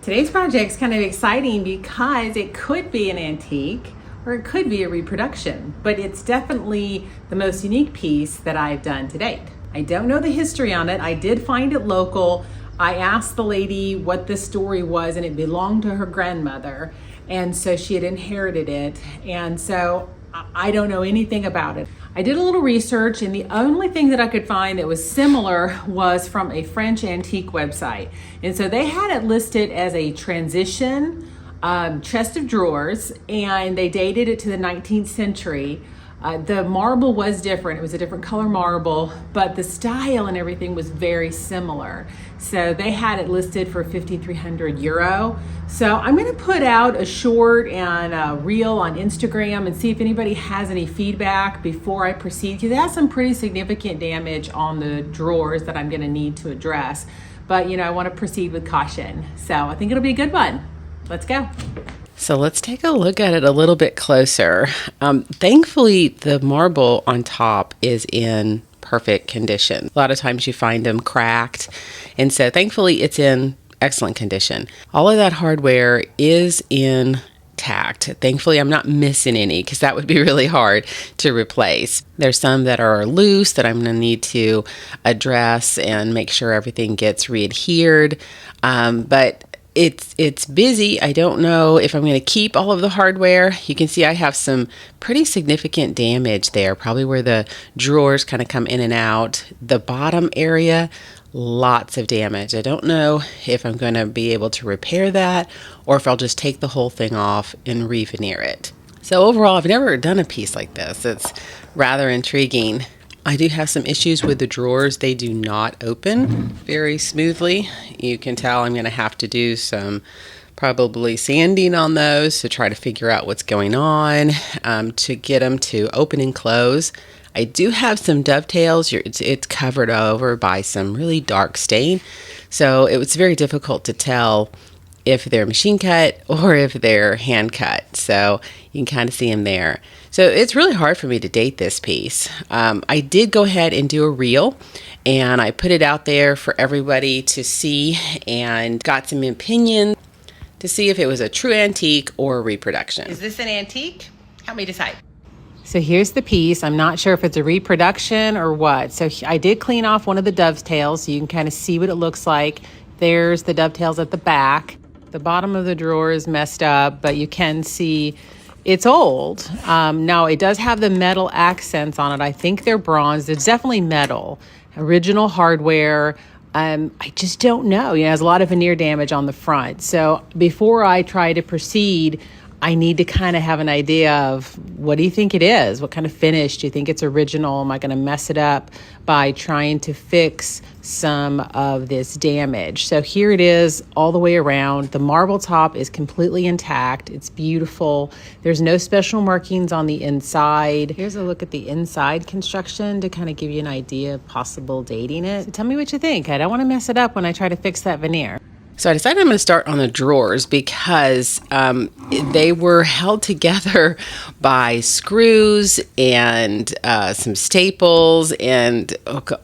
Today's project is kind of exciting because it could be an antique or it could be a reproduction, but it's definitely the most unique piece that I've done to date. I don't know the history on it. I did find it local. I asked the lady what the story was, and it belonged to her grandmother, and so she had inherited it, and so I don't know anything about it. I did a little research, and the only thing that I could find that was similar was from a French antique website. And so they had it listed as a transition chest of drawers, and they dated it to the 19th century. The marble was different. It was a different color marble, but the style and everything was very similar. So they had it listed for 5,300 euro. So I'm going to put out a short and a reel on Instagram and see if anybody has any feedback before I proceed, because it has some pretty significant damage on the drawers that I'm going to need to address. But I want to proceed with caution. So I think it'll be a good one. Let's go. So let's take a look at it a little bit closer. Thankfully, the marble on top is in perfect condition. A lot of times you find them cracked, and so thankfully it's in excellent condition. All of that hardware is intact. Thankfully, I'm not missing any, because that would be really hard to replace. There's some that are loose that I'm going to need to address and make sure everything gets re-adhered, but it's busy. I don't know if I'm going to keep all of the hardware. You can see I have some pretty significant damage there, probably where the drawers kind of come in and out. The bottom area, lots of damage. I don't know if I'm going to be able to repair that or if I'll just take the whole thing off and re-veneer it. So overall, I've never done a piece like this. It's rather intriguing. I do have some issues with the drawers. They do not open very smoothly. You can tell I'm going to have to do some probably sanding on those to try to figure out what's going on to get them to open and close. I do have some dovetails. It's covered over by some really dark stain, so it was very difficult to tell if they're machine cut or if they're hand cut. So you can kind of see them there. So it's really hard for me to date this piece. I did go ahead and do a reel, and I put it out there for everybody to see and got some opinions to see if it was a true antique or a reproduction. Is this an antique? Help me decide. So here's the piece. I'm not sure if it's a reproduction or what. So I did clean off one of the dovetails, so you can kind of see what it looks like. There's the dovetails at the back. The bottom of the drawer is messed up, but you can see it's old. Now, it does have the metal accents on it. I think they're bronze. It's definitely metal. Original hardware. I just don't know. It has a lot of veneer damage on the front. So before I try to proceed, I need to kind of have an idea of, what do you think it is? What kind of finish? Do you think it's original? Am I going to mess it up by trying to fix some of this damage? So here it is all the way around. The marble top is completely intact. It's beautiful. There's no special markings on the inside. Here's a look at the inside construction to kind of give you an idea of possible dating it. So tell me what you think. I don't want to mess it up when I try to fix that veneer. So I decided I'm going to start on the drawers because they were held together by screws and some staples, and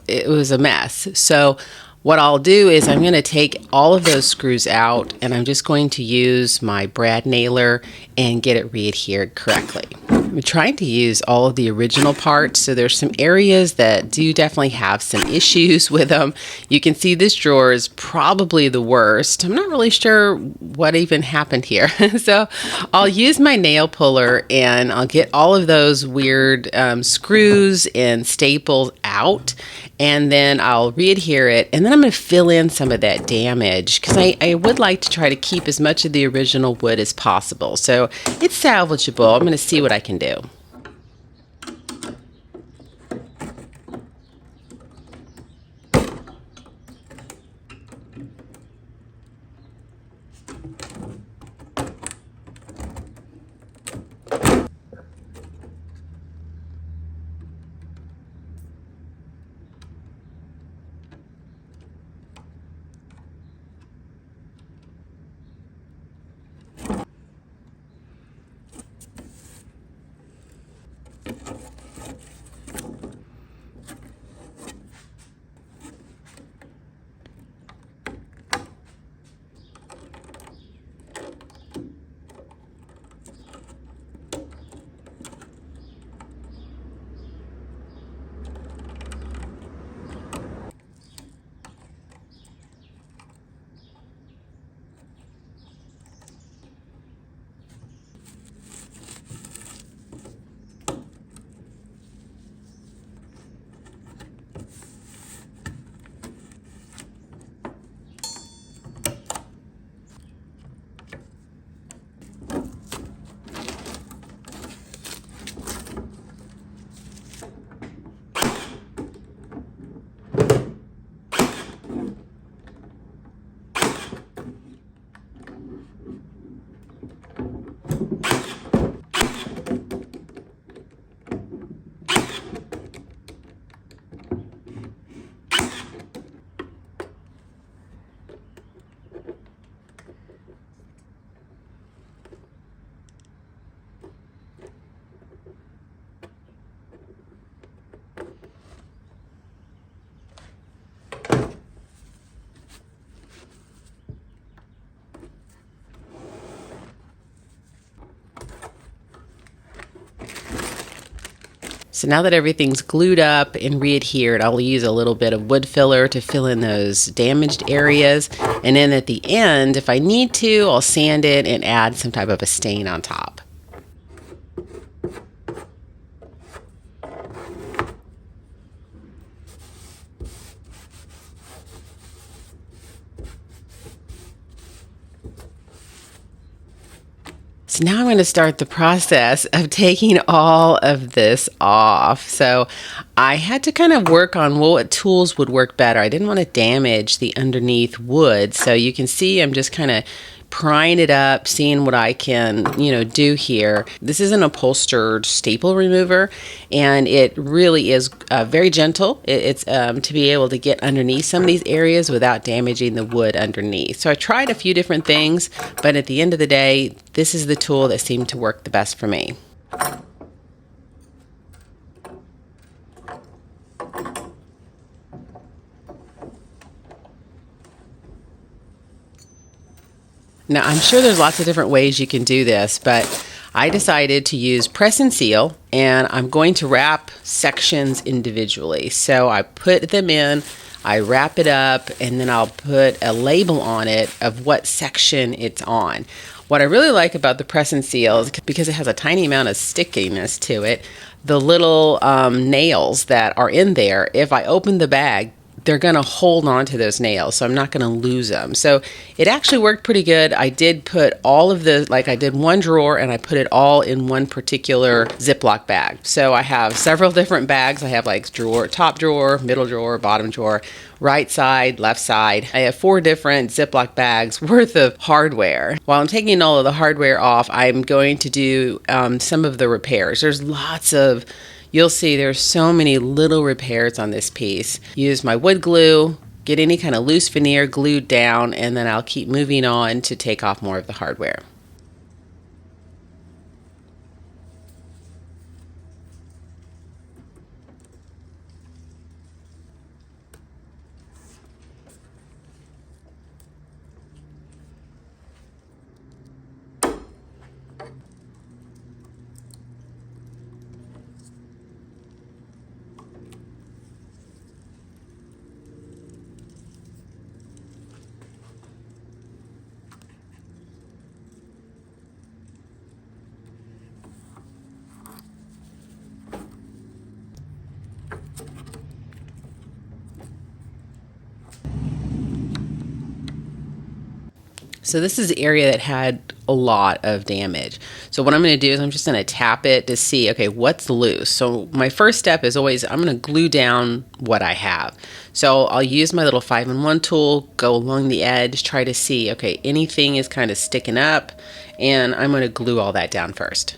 it was a mess. So what I'll do is I'm going to take all of those screws out, and I'm just going to use my brad nailer and get it re-adhered correctly. I'm trying to use all of the original parts, so there's some areas that do definitely have some issues with them. You can see this drawer is probably the worst. I'm not really sure what even happened here. So I'll use my nail puller and I'll get all of those weird screws and staples out, and then I'll re-adhere it, and then I'm going to fill in some of that damage because I would like to try to keep as much of the original wood as possible. So it's salvageable. I'm going to see what I can do. So now that everything's glued up and re-adhered, I'll use a little bit of wood filler to fill in those damaged areas. And then at the end, if I need to, I'll sand it and add some type of a stain on top. So now I'm going to start the process of taking all of this off. So I had to kind of work on what tools would work better. I didn't want to damage the underneath wood. So you can see I'm just kind of prying it up, seeing what I can, do here. This is an upholstered staple remover, and it really is very gentle. It's to be able to get underneath some of these areas without damaging the wood underneath. So I tried a few different things, but at the end of the day, this is the tool that seemed to work the best for me. Now, I'm sure there's lots of different ways you can do this, but I decided to use press and seal, and I'm going to wrap sections individually. So I put them in, I wrap it up, and then I'll put a label on it of what section it's on. What I really like about the press and seal is because it has a tiny amount of stickiness to it, the little nails that are in there, if I open the bag, they're going to hold on to those nails, so I'm not going to lose them. So it actually worked pretty good. I did put all of the, I did one drawer and I put it all in one particular Ziploc bag. So I have several different bags. I have drawer, top drawer, middle drawer, bottom drawer, right side, left side. I have 4 different Ziploc bags worth of hardware. While I'm taking all of the hardware off, I'm going to do some of the repairs. There's lots of You'll see there's so many little repairs on this piece. Use my wood glue, get any kind of loose veneer glued down, and then I'll keep moving on to take off more of the hardware. So this is the area that had a lot of damage. So what I'm going to do is I'm just going to tap it to see, okay, what's loose. So my first step is always I'm going to glue down what I have. So I'll use my little 5-in-1 tool, go along the edge, try to see, okay, anything is kind of sticking up, and I'm going to glue all that down first.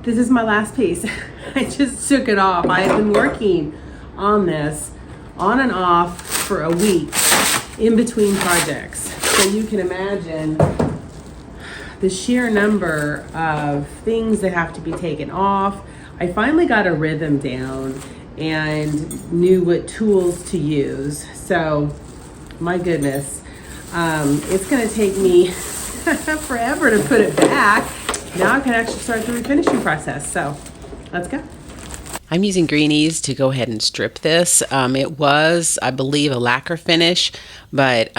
This is my last piece. I just took it off. I have been working on this on and off for a week in between projects. So you can imagine the sheer number of things that have to be taken off. I finally got a rhythm down and knew what tools to use. So, my goodness, it's gonna take me forever to put it back. Now I can actually start the refinishing process. So, let's go. I'm using greenies to go ahead and strip this. It was, I believe, a lacquer finish, but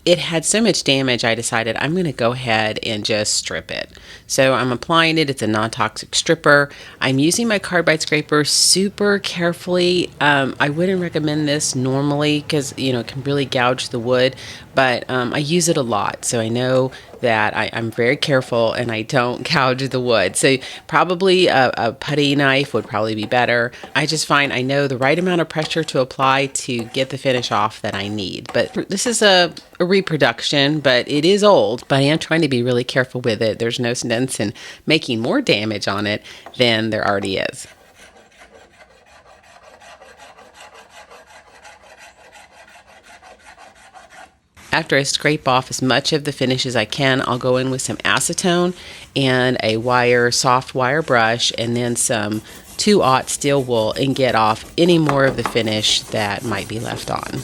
it had so much damage, I decided I'm going to go ahead and just strip it. So I'm applying it. It's a non-toxic stripper. I'm using my carbide scraper super carefully. I wouldn't recommend this normally because, it can really gouge the wood, but I use it a lot. So I know that I'm very careful and I don't gouge the wood. So probably a putty knife would probably be better. I just find I know the right amount of pressure to apply to get the finish off that I need. But this is a reproduction, but it is old, but I am trying to be really careful with it. There's no sense in making more damage on it than there already is. After I scrape off as much of the finish as I can, I'll go in with some acetone and a soft wire brush, and then some 2/0 steel wool and get off any more of the finish that might be left on.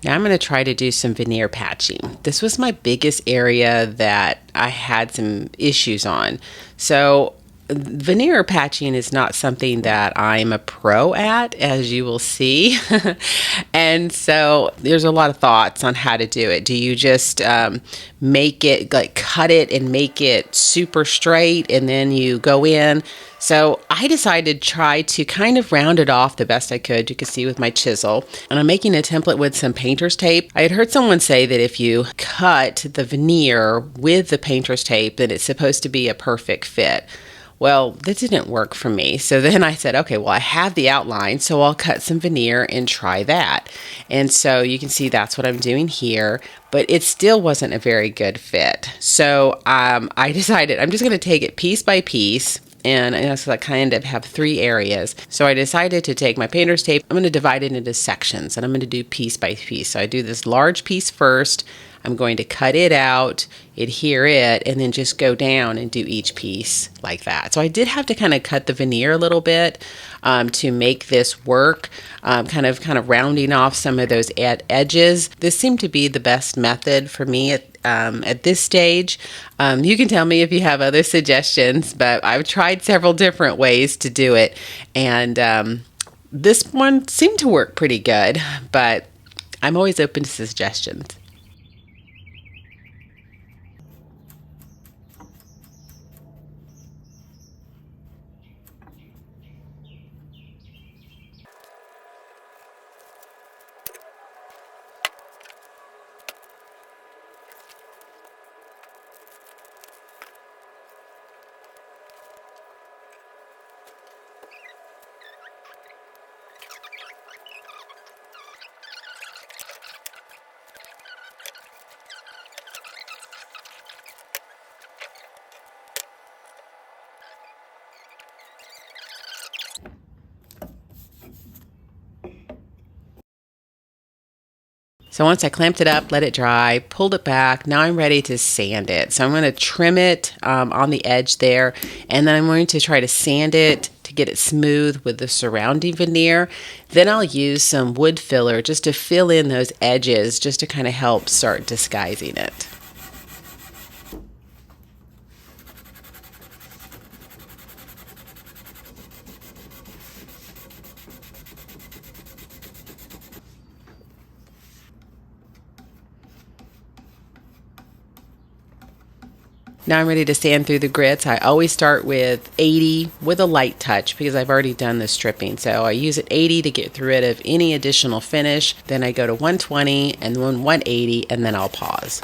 Now I'm going to try to do some veneer patching. This was my biggest area that I had some issues on. So veneer patching is not something that I'm a pro at, as you will see. And so there's a lot of thoughts on how to do it. Do you just make it, like cut it and make it super straight and then you go in? So I decided to try to kind of round it off the best I could. You can see with my chisel. And I'm making a template with some painter's tape. I had heard someone say that if you cut the veneer with the painter's tape, then it's supposed to be a perfect fit. Well, that didn't work for me. So then I said, okay, well, I have the outline, so I'll cut some veneer and try that. And so you can see that's what I'm doing here, but it still wasn't a very good fit. So I decided I'm just going to take it piece by piece. And so I kind of have 3 areas. So I decided to take my painter's tape. I'm going to divide it into sections, and I'm going to do piece by piece. So I do this large piece first. I'm going to cut it out, adhere it, and then just go down and do each piece like that. So I did have to kind of cut the veneer a little bit to make this work, kind of rounding off some of those edges. This seemed to be the best method for me at this stage. You can tell me if you have other suggestions, but I've tried several different ways to do it, and this one seemed to work pretty good, but I'm always open to suggestions. So once I clamped it up, let it dry, pulled it back, now I'm ready to sand it. So I'm going to trim it on the edge there, and then I'm going to try to sand it to get it smooth with the surrounding veneer. Then I'll use some wood filler just to fill in those edges, just to kind of help start disguising it. Now I'm ready to sand through the grits. I always start with 80 with a light touch because I've already done the stripping. So I use it 80 to get rid of any additional finish. Then I go to 120 and then 180, and then I'll pause.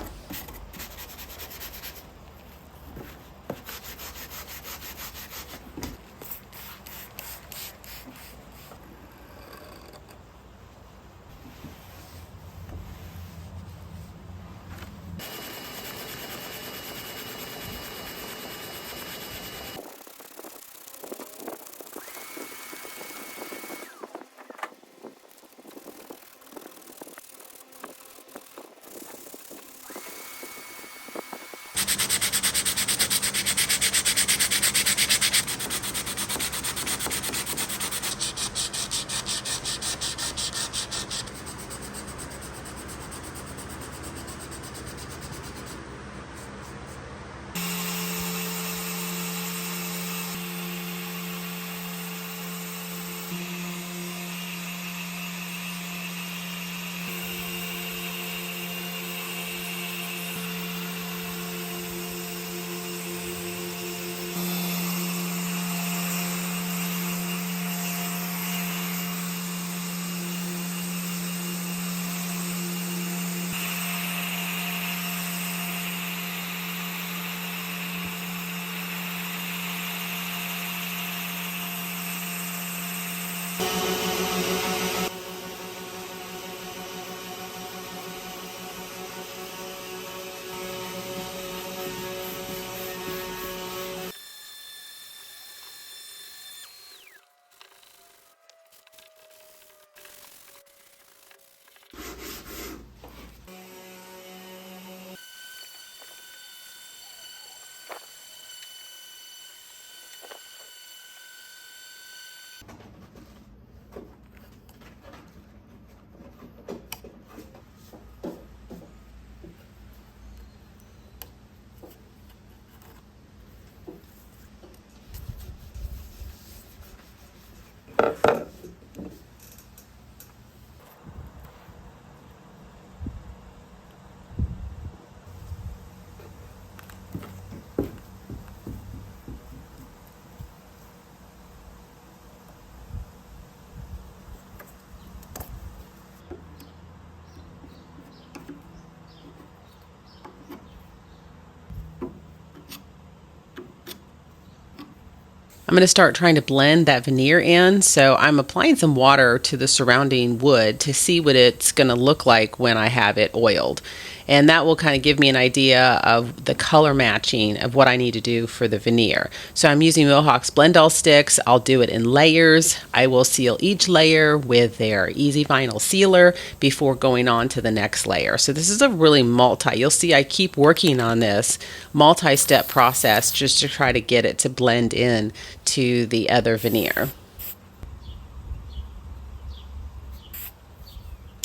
I'm going to start trying to blend that veneer in. So I'm applying some water to the surrounding wood to see what it's going to look like when I have it oiled. And that will kind of give me an idea of the color matching of what I need to do for the veneer. So I'm using Mohawk's Blendal Sticks. I'll do it in layers. I will seal each layer with their Easy Vinyl Sealer before going on to the next layer. So this is a really you'll see I keep working on this multi-step process just to try to get it to blend in to the other veneer.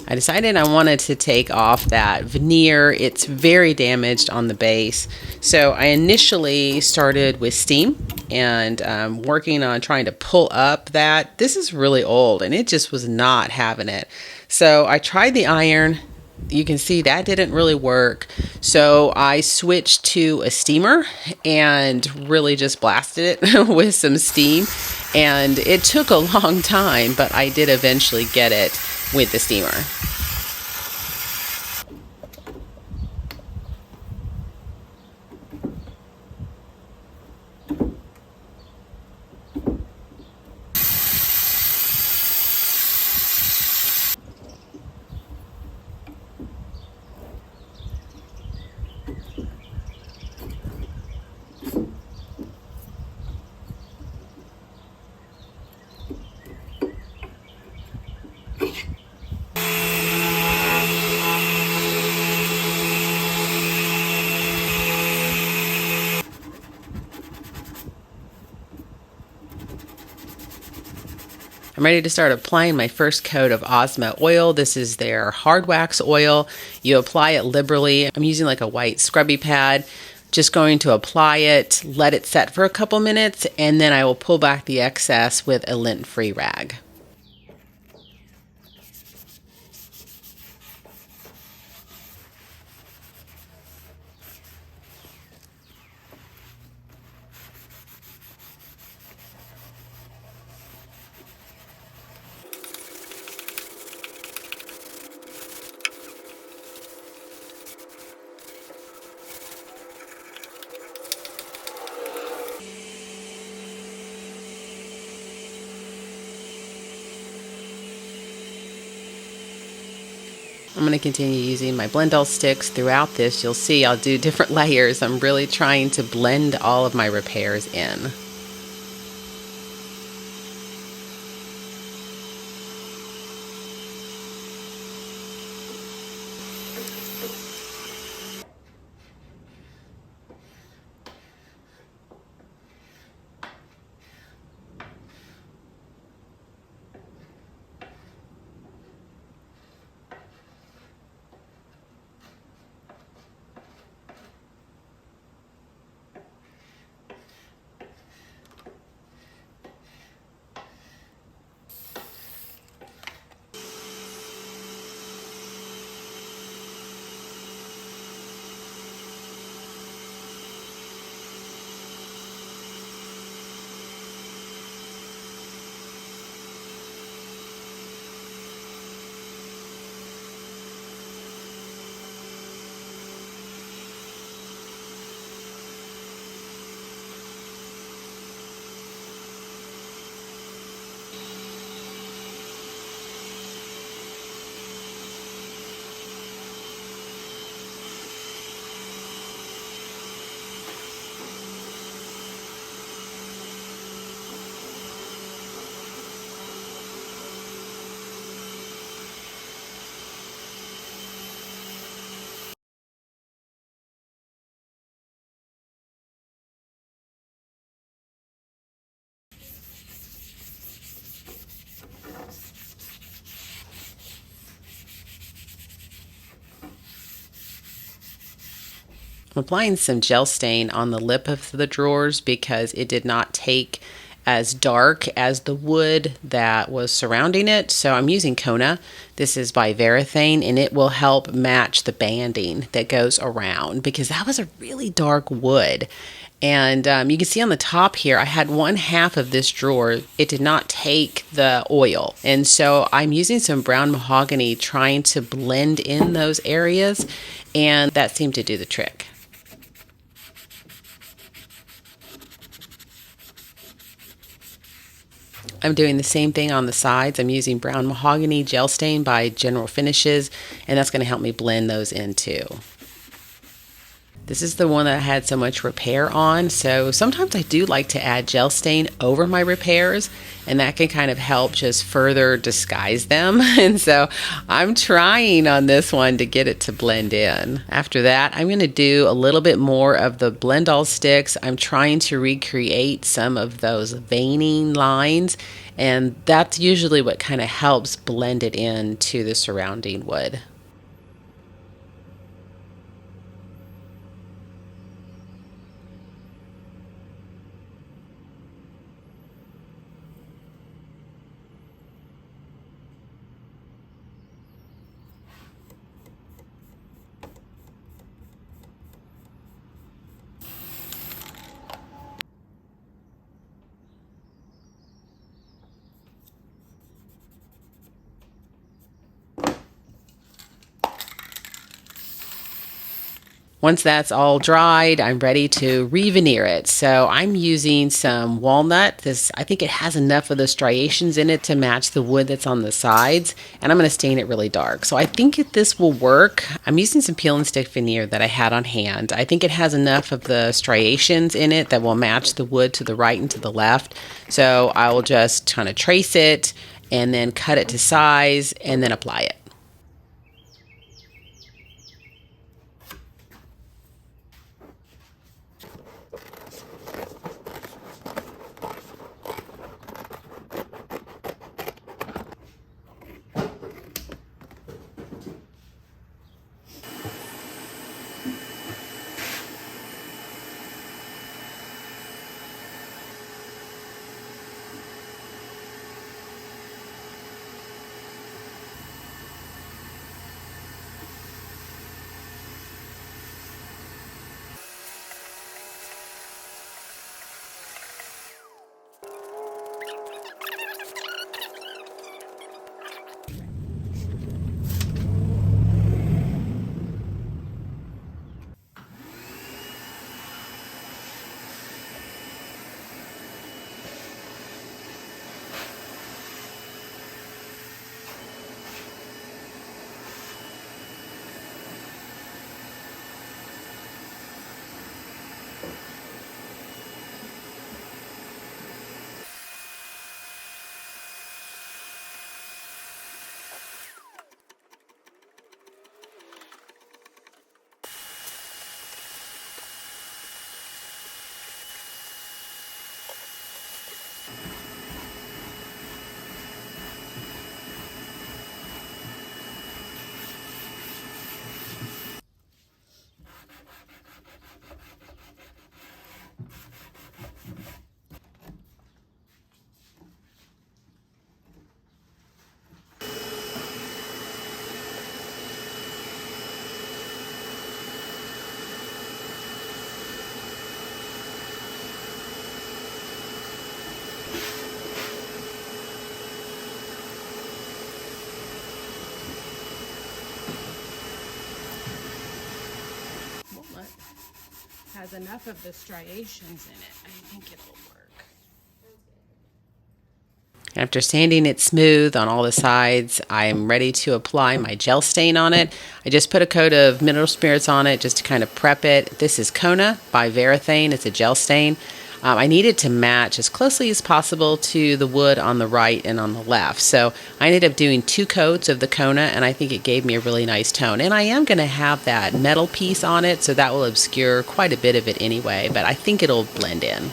I decided I wanted to take off that veneer. It's very damaged on the base. So I initially started with steam and working on trying to pull up that. This is really old and it just was not having it. So I tried the iron. You can see that didn't really work. So I switched to a steamer and really just blasted it with some steam. And it took a long time, but I did eventually get it with the steamer. I'm ready to start applying my first coat of Osmo oil. This is their hard wax oil. You apply it liberally. I'm using like a white scrubby pad. Just going to apply it, let it set for a couple minutes, and then I will pull back the excess with a lint-free rag. I'm going to continue using my Blendal sticks throughout this. You'll see I'll do different layers. I'm really trying to blend all of my repairs in. I'm applying some gel stain on the lip of the drawers because it did not take as dark as the wood that was surrounding it. So I'm using Kona. This is by Veneer, and it will help match the banding that goes around because that was a really dark wood. And you can see on the top here, I had one half of this drawer. It did not take the oil. And so I'm using some brown mahogany trying to blend in those areas, and that seemed to do the trick. I'm doing the same thing on the sides. I'm using brown mahogany gel stain by General Finishes, and that's going to help me blend those in too. This is the one that I had so much repair on, so sometimes I do like to add gel stain over my repairs, and that can kind of help just further disguise them. And so I'm trying on this one to get it to blend in. After that, I'm going to do a little bit more of the Blendal Sticks. I'm trying to recreate some of those veining lines, and that's usually what kind of helps blend it into the surrounding wood. Once that's all dried, I'm ready to re-veneer it. So I'm using some walnut. I think it has enough of the striations in it to match the wood that's on the sides, and I'm going to stain it really dark. So I think this will work. I'm using some peel and stick veneer that I had on hand. I think it has enough of the striations in it that will match the wood to the right and to the left. So I will just kind of trace it and then cut it to size and then apply it. Has enough of the striations in it. I think it'll work. After sanding it smooth on all the sides, I'm ready to apply my gel stain on it. I just put a coat of mineral spirits on it just to kind of prep it. This is Kona by Varathane. It's a gel stain. I need it to match as closely as possible to the wood on the right and on the left. So I ended up doing 2 coats of the Kona, and I think it gave me a really nice tone. And I am going to have that metal piece on it, so that will obscure quite a bit of it anyway, but I think it'll blend in.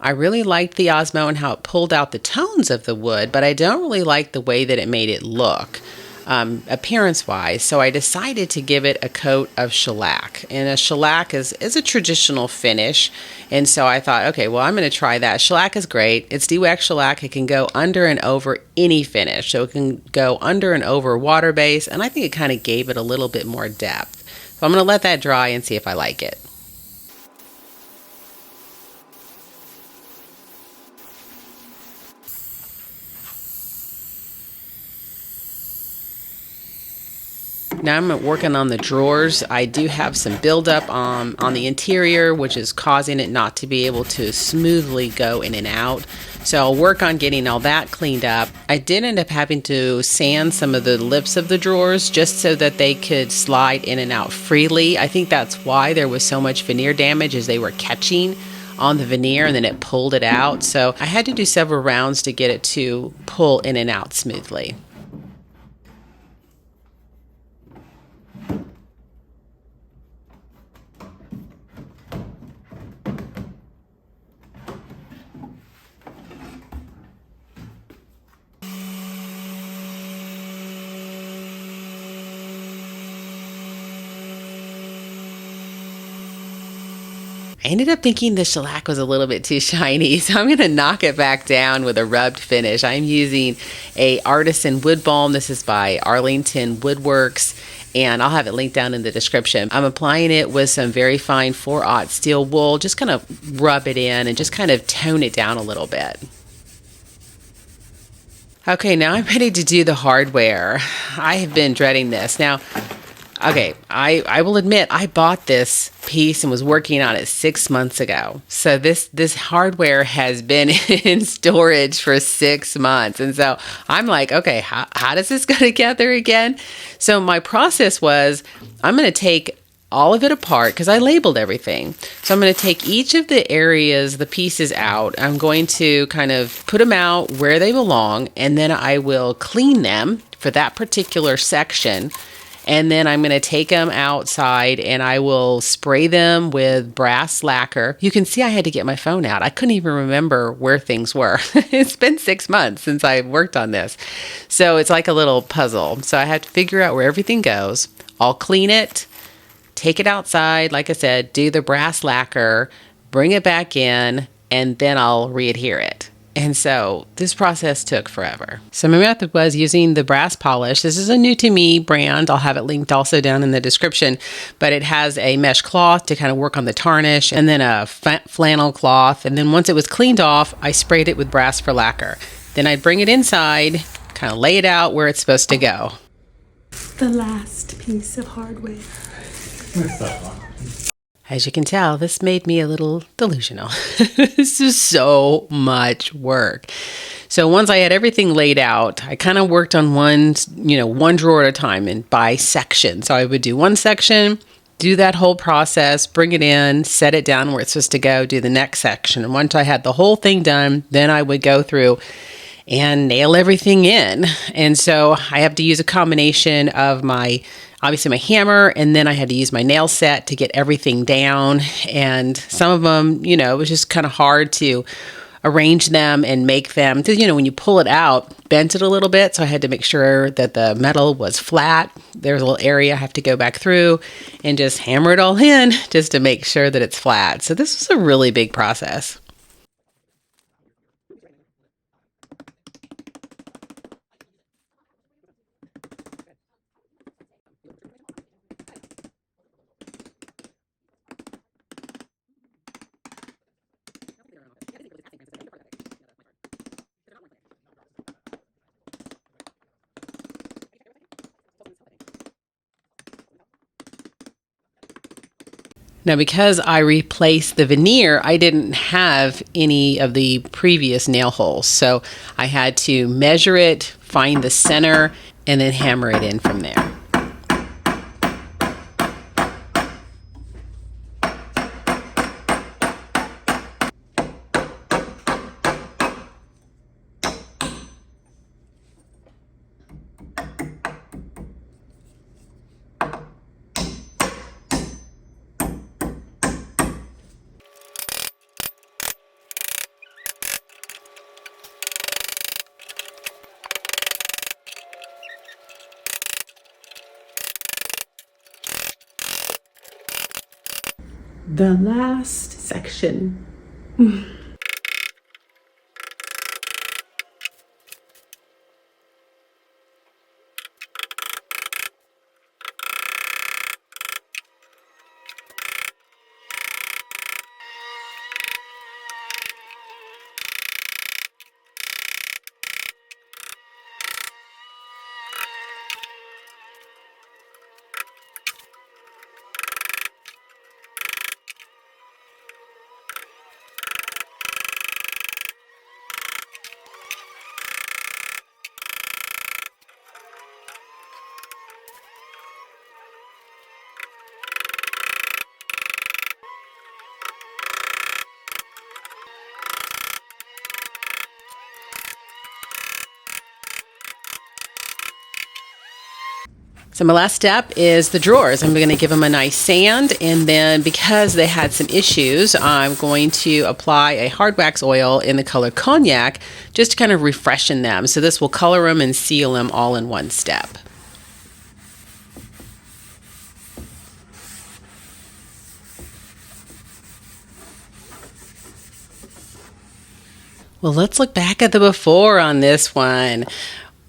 I really liked the Osmo and how it pulled out the tones of the wood, but I don't really like the way that it made it look. Appearance-wise, so I decided to give it a coat of shellac. And a shellac is a traditional finish, and so I thought, okay, well, I'm going to try that. Shellac is great. It's de-wax shellac. It can go under and over any finish, so it can go under and over water base, and I think it kind of gave it a little bit more depth. So I'm going to let that dry and see if I like it. Now I'm working on the drawers. I do have some buildup on the interior, which is causing it not to be able to smoothly go in and out. So I'll work on getting all that cleaned up. I did end up having to sand some of the lips of the drawers just so that they could slide in and out freely. I think that's why there was so much veneer damage, as they were catching on the veneer and then it pulled it out. So I had to do several rounds to get it to pull in and out smoothly. I ended up thinking the shellac was a little bit too shiny, so I'm going to knock it back down with a rubbed finish. I'm using a Artisan wood balm. This is by Arlington Woodworks, and I'll have it linked down in the description. I'm applying it with some very fine 4/0 steel wool, just kind of rub it in and just kind of tone it down a little bit. Okay, now I'm ready to do the hardware. I have been dreading this. Now, okay, I will admit I bought this piece and was working on it 6 months ago. So this hardware has been in storage for 6 months. And so I'm like, okay, how does this go together again? So my process was, I'm going to take all of it apart because I labeled everything. So I'm going to take each of the areas, the pieces out. I'm going to kind of put them out where they belong, and then I will clean them for that particular section. And then I'm going to take them outside and I will spray them with brass lacquer. You can see I had to get my phone out. I couldn't even remember where things were. It's been 6 months since I worked on this. So it's like a little puzzle. So I have to figure out where everything goes. I'll clean it, take it outside, like I said, do the brass lacquer, bring it back in, and then I'll re-adhere it. And so this process took forever. So my method was using the brass polish. This is a new to me brand. I'll have it linked also down in the description, but it has a mesh cloth to kind of work on the tarnish, and then a flannel cloth. And then once it was cleaned off, I sprayed it with brass for lacquer. Then I'd bring it inside, kind of lay it out where it's supposed to go. The last piece of hardware. As you can tell, this made me a little delusional. This is so much work. So once I had everything laid out, I kind of worked on one drawer at a time and by section. So I would do one section, do that whole process, bring it in, set it down where it's supposed to go, do the next section. And once I had the whole thing done, then I would go through and nail everything in. And so I have to use a combination of obviously my hammer, and then I had to use my nail set to get everything down. And some of them, it was just kind of hard to arrange them and make them, because, when you pull it out, bent it a little bit. So I had to make sure that the metal was flat. There's a little area I have to go back through and just hammer it all in just to make sure that it's flat. So this was a really big process. Now, because I replaced the veneer, I didn't have any of the previous nail holes. So I had to measure it, find the center, and then hammer it in from there. the last section. So my last step is the drawers. I'm going to give them a nice sand, and then because they had some issues, I'm going to apply a hard wax oil in the color Cognac just to kind of refreshen them. So this will color them and seal them all in one step. Well, let's look back at the before on this one.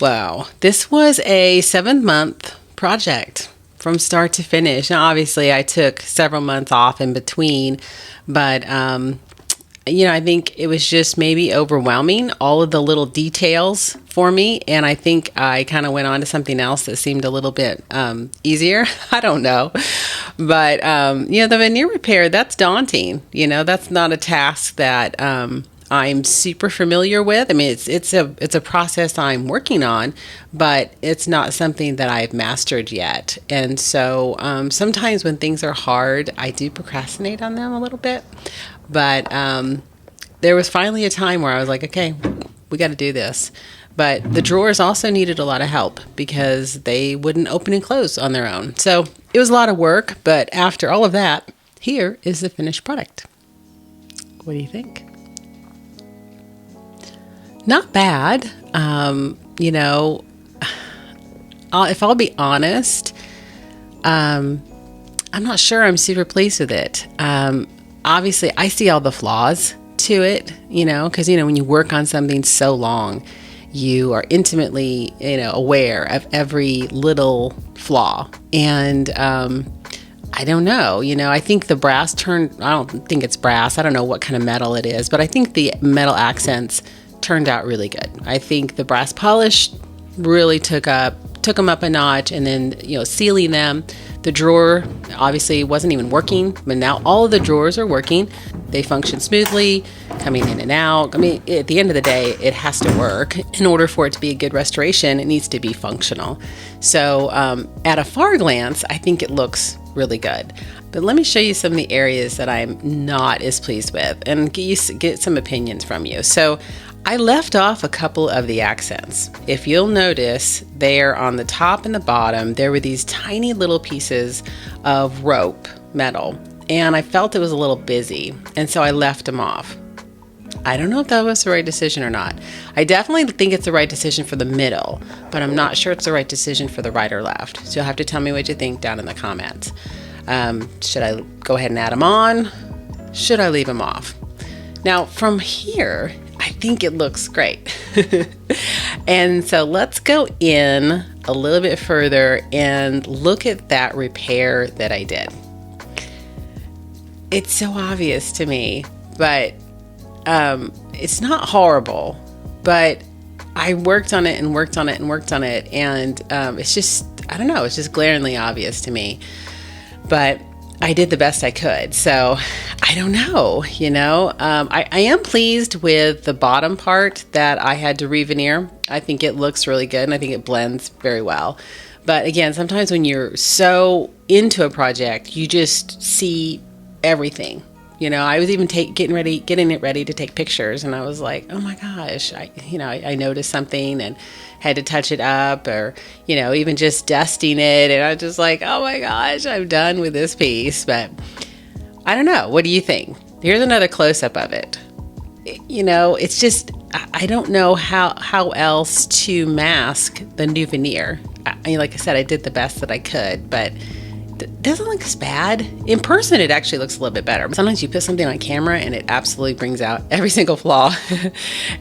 Wow, this was a 7-month project from start to finish. Now, obviously, I took several months off in between, but I think it was just maybe overwhelming, all of the little details for me, and I think I kind of went on to something else that seemed a little bit easier. I don't know, but the veneer repair, that's daunting. That's not a task that I'm super familiar with. I mean, it's a process I'm working on, but it's not something that I've mastered yet. And so sometimes when things are hard, I do procrastinate on them a little bit. But there was finally a time where I was like, okay, we got to do this. But the drawers also needed a lot of help because they wouldn't open and close on their own. So it was a lot of work, but after all of that, here is the finished product. What do you think? Not bad. If I'll be honest, I'm not sure I'm super pleased with it. Obviously, I see all the flaws to it, because, when you work on something so long, you are intimately, aware of every little flaw. And I don't know, I think the brass I don't think it's brass. I don't know what kind of metal it is, but I think the metal accents turned out really good. I think the brass polish really took them up a notch, and then sealing them. The drawer obviously wasn't even working, but now all of the drawers are working. They function smoothly, coming in and out. I mean, at the end of the day, it has to work. In order for it to be a good restoration, it needs to be functional. So at a far glance, I think it looks really good. But let me show you some of the areas that I'm not as pleased with and get some opinions from you. So I left off a couple of the accents. If you'll notice, there on the top and the bottom, there were these tiny little pieces of rope metal, and I felt it was a little busy, and so I left them off. I don't know if that was the right decision or not. I definitely think it's the right decision for the middle, but I'm not sure it's the right decision for the right or left. So you'll have to tell me what you think down in the comments. Should I go ahead and add them on? Should I leave them off? Now, from here, I think it looks great. And so let's go in a little bit further and look at that repair that I did. It's so obvious to me, but it's not horrible, but I worked on it and worked on it and worked on it, and it's just, I don't know, it's just glaringly obvious to me. But I did the best I could. So I don't know, I am pleased with the bottom part that I had to re-veneer. I think it looks really good, and I think it blends very well. But again, sometimes when you're so into a project, you just see everything. I was even getting it ready to take pictures, and I was like, oh my gosh, I noticed something and had to touch it up, or, even just dusting it. And I was just like, oh my gosh, I'm done with this piece. But I don't know. What do you think? Here's another close-up of it. It's just, I don't know how else to mask the new veneer. Like I said, I did the best that I could, but doesn't look as bad. In person, it actually looks a little bit better. Sometimes you put something on camera and it absolutely brings out every single flaw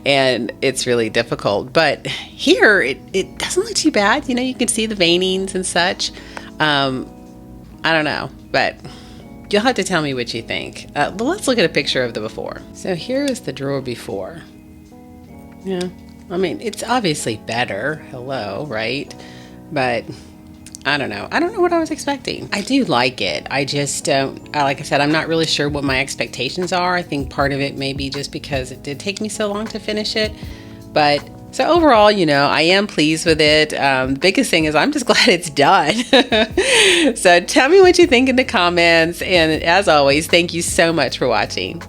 and it's really difficult. But here, it doesn't look too bad. You know, you can see the veinings and such. I don't know, but you'll have to tell me what you think. But let's look at a picture of the before. So here is the drawer before. Yeah, I mean, it's obviously better. Hello, right? But I don't know. I don't know what I was expecting. I do like it. I just don't, like I said, I'm not really sure what my expectations are. I think part of it may be just because it did take me so long to finish it. But so overall, you know, I am pleased with it. Biggest thing is I'm just glad it's done. So tell me what you think in the comments. And as always, thank you so much for watching.